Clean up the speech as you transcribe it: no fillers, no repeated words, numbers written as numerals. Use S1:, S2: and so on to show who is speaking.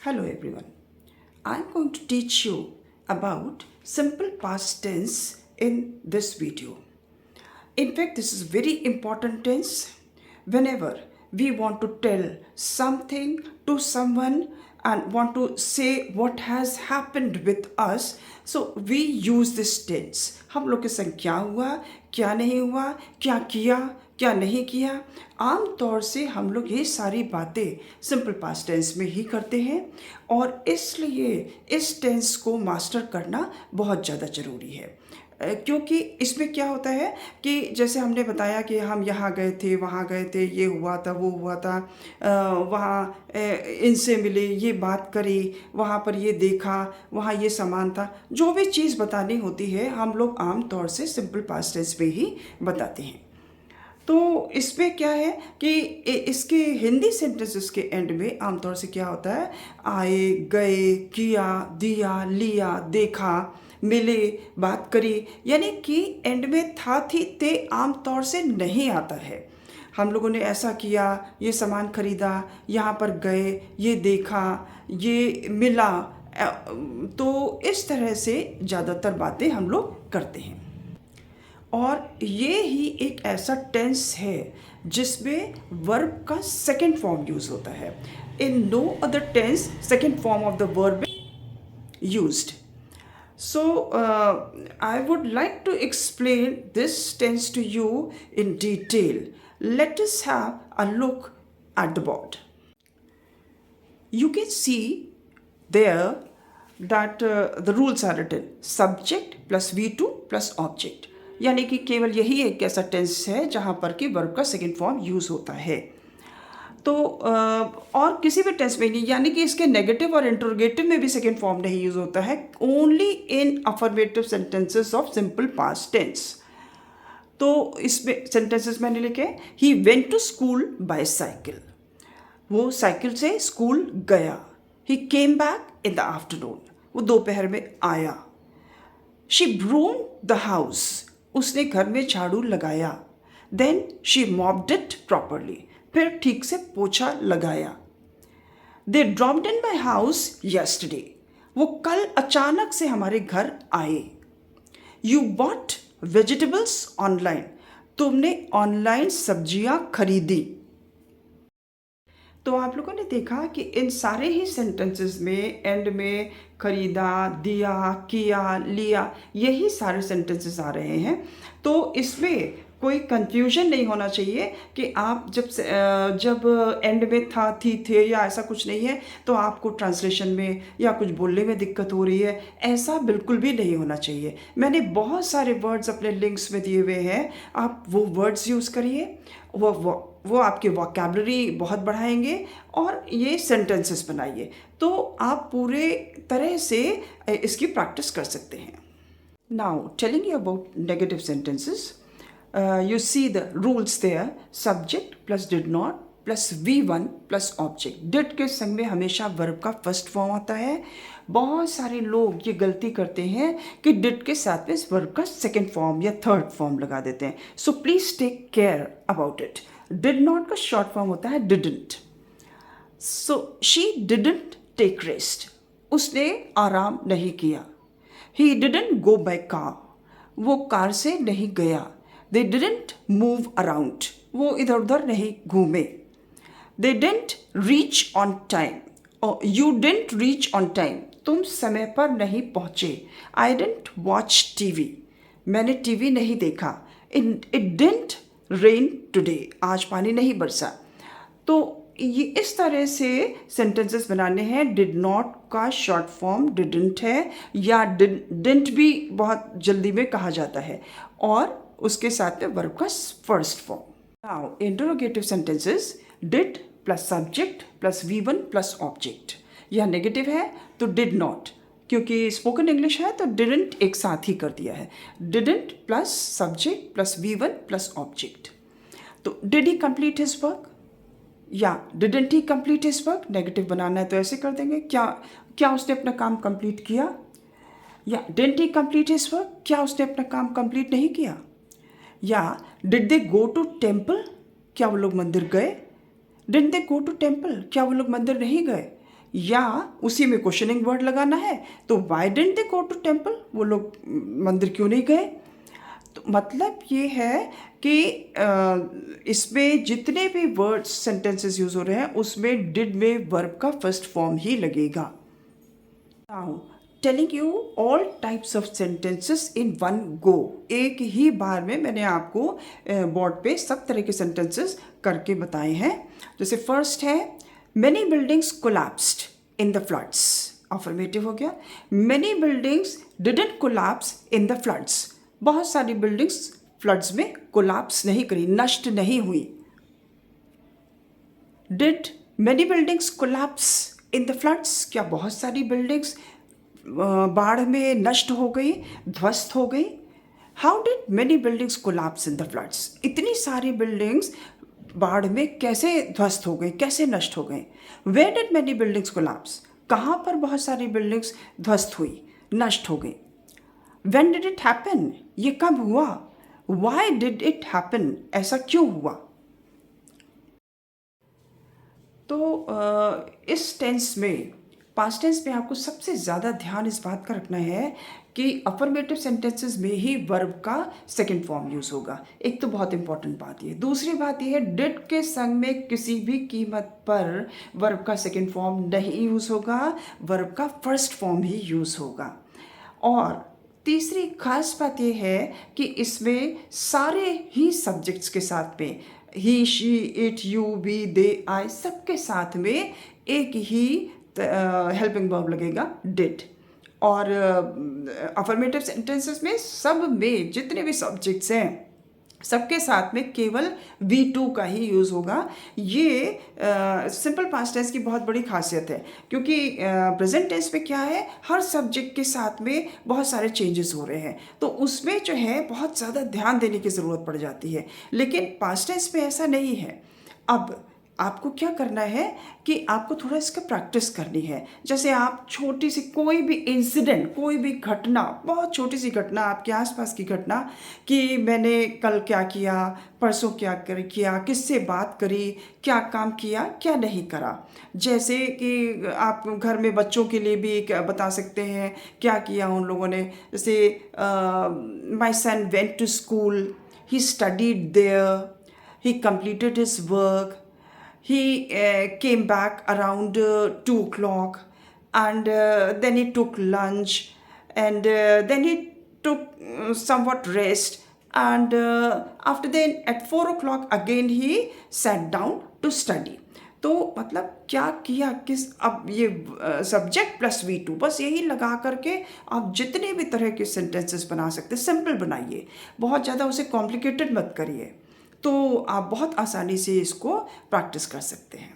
S1: Hello everyone. I'm going to teach you about simple past tense in this video. In fact, this is very important tense whenever we want to tell something to someone and want to say what has happened with us. So we use this tense. हम लोग के संग क्या हुआ, क्या नहीं हुआ, क्या किया, क्या नहीं किया। आम तौर से हम लोग ये सारी बातें सिंपल पास्ट टेंस में ही करते हैं और इसलिए इस टेंस को मास्टर करना बहुत ज़्यादा ज़रूरी है। क्योंकि इसमें क्या होता है कि जैसे हमने बताया कि हम यहाँ गए थे, वहाँ गए थे, ये हुआ था, वो हुआ था, वहाँ इनसे मिले, ये बात करी, वहाँ पर ये देखा, वहाँ ये सामान था। जो भी चीज़ बतानी होती है हम लोग आम तौर से सिंपल पास्ट टेंस में ही बताते हैं। तो इसमें क्या है कि इसके हिंदी सेंटेंसेस के एंड में आमतौर से क्या होता है, आए, गए, किया, दिया, लिया, देखा, मिले, बात करी, यानी कि एंड में था, थी, ते आमतौर से नहीं आता है। हम लोगों ने ऐसा किया, ये सामान खरीदा, यहाँ पर गए, ये देखा, ये मिला, तो इस तरह से ज़्यादातर बातें हम लोग करते हैं। और ये ही एक ऐसा टेंस है जिसमें वर्ब का सेकंड फॉर्म यूज होता है। In no other tense second form of the verb used. So I would like to explain this tense to you in detail. Let us have a look at the board. You can see there that the rules are written subject plus V2 plus object. यानी कि केवल यही एक ऐसा tense है जहाँ पर कि वर्ब का सेकेंड फॉर्म यूज़ होता है। तो और किसी भी टेंस में नहीं, यानी कि इसके नेगेटिव और इंटरोगेटिव में भी सेकेंड फॉर्म नहीं यूज़ होता है, only in affirmative sentences of simple past tense. तो इसमें सेंटेंसेस मैंने लिखे, he went to school by cycle, वो साइकिल से स्कूल गया। He came back in the afternoon, वो दोपहर में आया। शी ब्रूम द हाउस, उसने घर में झाड़ू लगाया। Then she mopped it properly, फिर ठीक से पोछा लगाया। दे dropped in my house yesterday, वो कल अचानक से हमारे घर आए। यू बॉट वेजिटेबल्स ऑनलाइन, तुमने ऑनलाइन सब्जियां खरीदी। तो आप लोगों ने देखा कि इन सारे ही सेंटेंसेस में एंड में खरीदा, दिया, किया, लिया, यही सारे सेंटेंसेस आ रहे हैं। तो इसमें कोई कंफ्यूजन नहीं होना चाहिए कि आप जब एंड में था, थी, थे या ऐसा कुछ नहीं है तो आपको ट्रांसलेशन में या कुछ बोलने में दिक्कत हो रही है, ऐसा बिल्कुल भी नहीं होना चाहिए। मैंने बहुत सारे वर्ड्स अपने लिंक्स में दिए हुए हैं, आप वो वर्ड्स यूज़ करिए, वो आपके वोकैबुलरी बहुत बढ़ाएंगे और ये सेंटेंसेस बनाइए, तो आप पूरे तरह से इसकी प्रैक्टिस कर सकते हैं। Now telling you about negative sentences, you see the rules there, subject plus did not plus V1 plus object. did के संग में हमेशा वर्ब का फर्स्ट फॉर्म आता है। बहुत सारे लोग ये गलती करते हैं कि did के साथ में वर्ब का सेकेंड फॉर्म या थर्ड फॉर्म लगा देते हैं। So please take care about it. did not का शॉर्ट फॉर्म होता है didn't. So she didn't take rest, उसने आराम नहीं किया। he didn't go by car, वो कार से नहीं गया। They didn't move around, वो इधर उधर नहीं घूमे। They didn't reach on time, or you didn't reach on time, तुम समय पर नहीं पहुँचे। I didn't watch TV, मैंने टीवी नहीं देखा। It didn't rain today, आज पानी नहीं बरसा। तो ये इस तरह से सेंटेंसेस बनाने हैं। डिड नॉट का शॉर्ट फॉर्म डिडंट है, या डिडंट भी बहुत जल्दी में कहा जाता है, और उसके साथ में वर्ब का first form. Now interrogative sentences, did plus subject plus V1 plus object. यह नेगेटिव है तो डिड नॉट, क्योंकि स्पोकन इंग्लिश है तो डिडंट एक साथ ही कर दिया है। Didn't plus subject plus V1 plus object. तो did he complete his work या didn't he complete his work, negative बनाना है तो ऐसे कर देंगे, क्या उसने अपना काम कंप्लीट किया, या didn't he complete his work, क्या उसने अपना काम कंप्लीट नहीं किया। या did they go to temple, क्या वो लोग मंदिर गए। Did they go to temple, क्या वो लोग मंदिर नहीं गए। या उसी में क्वेश्चनिंग वर्ड लगाना है तो why didn't they go to temple, वो लोग मंदिर क्यों नहीं गए। तो मतलब ये है कि इसमें जितने भी वर्ड्स सेंटेंसेस यूज हो रहे हैं उसमें डिड में वर्ब का फर्स्ट फॉर्म ही लगेगा। Now telling you all types of sentences in one go, एक ही बार में मैंने आपको बोर्ड पे सब तरह के सेंटेंसेस करके बताए हैं। जैसे फर्स्ट है many buildings collapsed in the floods, affirmative हो गया। Many buildings didn't collapse in the floods, बहुत सारी बिल्डिंग्स फ्लड्स में कोलैप्स नहीं करी, नष्ट नहीं हुई। Did many buildings collapse in the floods, क्या बहुत सारी बिल्डिंग्स बाढ़ में नष्ट हो गई, ध्वस्त हो गई। How did many buildings collapse in the floods, इतनी सारी बिल्डिंग्स बाढ़ में कैसे ध्वस्त हो गई, कैसे नष्ट हो गई। Where did many buildings collapse, कहाँ पर बहुत सारी बिल्डिंग्स ध्वस्त हुई, नष्ट हो गई। When did it happen, ये कब हुआ। Why did it happen, ऐसा क्यों हुआ। तो इस टेंस में, पास्ट टेंस में आपको सबसे ज़्यादा ध्यान इस बात का रखना है कि अफर्मेटिव सेंटेंसेस में ही वर्ब का सेकंड फॉर्म यूज़ होगा। एक तो बहुत इंपॉर्टेंट बात ये, दूसरी बात ये है डिड के संग में किसी भी कीमत पर वर्ब का सेकंड फॉर्म नहीं यूज़ होगा, वर्ब का फर्स्ट फॉर्म ही यूज़ होगा। और तीसरी खास बात यह है कि इसमें सारे ही सब्जेक्ट्स के साथ में ही, शी, इट, यू, वी, दे, आई, सबके साथ में एक ही हेल्पिंग वर्ब लगेगा डिड। और अफर्मेटिव सेंटेंसेस में सब में जितने भी सब्जेक्ट्स हैं सबके साथ में केवल V2 का ही यूज़ होगा। ये सिंपल पास्ट टेंस की बहुत बड़ी खासियत है, क्योंकि प्रेजेंट टेंस में क्या है, हर सब्जेक्ट के साथ में बहुत सारे चेंजेस हो रहे हैं, तो उसमें जो है बहुत ज़्यादा ध्यान देने की ज़रूरत पड़ जाती है। लेकिन पास्ट टेंस में ऐसा नहीं है। अब आपको क्या करना है कि आपको थोड़ा इसका प्रैक्टिस करनी है। जैसे आप छोटी सी कोई भी इंसिडेंट, कोई भी घटना, बहुत छोटी सी घटना, आपके आसपास की घटना, कि मैंने कल क्या किया, परसों क्या किया, किससे बात करी, क्या काम किया, क्या नहीं करा। जैसे कि आप घर में बच्चों के लिए भी बता सकते हैं क्या किया उन लोगों ने। जैसे my son went to school, he studied there, he completed his work, he came back around 2 o'clock, and then he took lunch, and then he took somewhat rest, and after then at 4 o'clock again he sat down to study। तो मतलब क्या किया, किस, अब ये subject plus V2 बस यही लगा करके आप जितने भी तरह के सेंटेंसेस बना सकते हैं, सिंपल बनाइए, बहुत ज़्यादा उसे कॉम्प्लिकेटेड मत करिए, तो आप बहुत आसानी से इसको प्रैक्टिस कर सकते हैं।